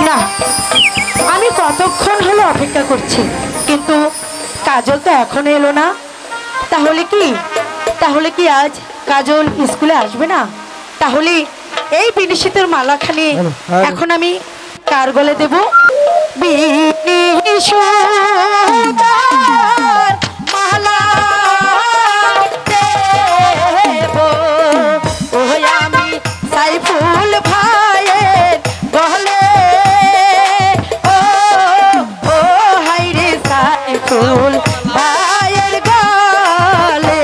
না, আমি কতক্ষণ হলো অপেক্ষা করছি, কিন্তু কাজল তো এখনো এলো না। তাহলে কি আজ কাজল স্কুলে আসবে না? তাহলে এই বিনিশিতের মালাখানি এখন আমি কার গলে দেব? মালা দেব ওই আমি সাইফুল ভাইয়ের গলে। ও ও হাইরে সাইফুল ভাইয়ের গলে।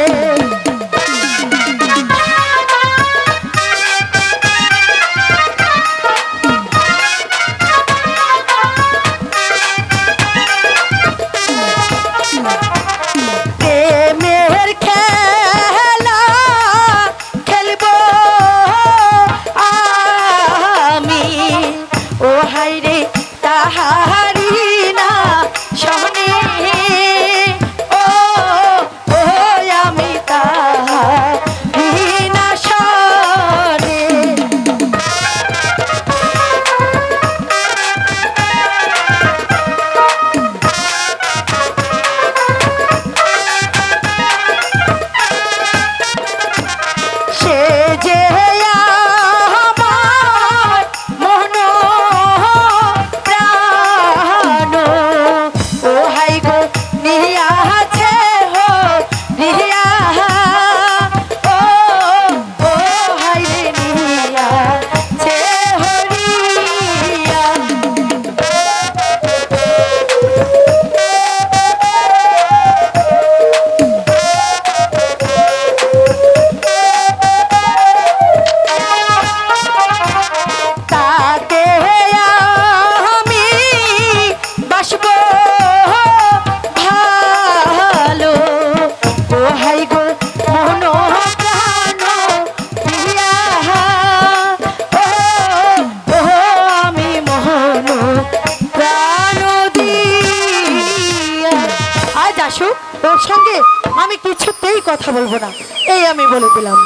ওর সঙ্গে আমি কিছুতেই কথা বলবো না, এই আমি বলে দিলাম।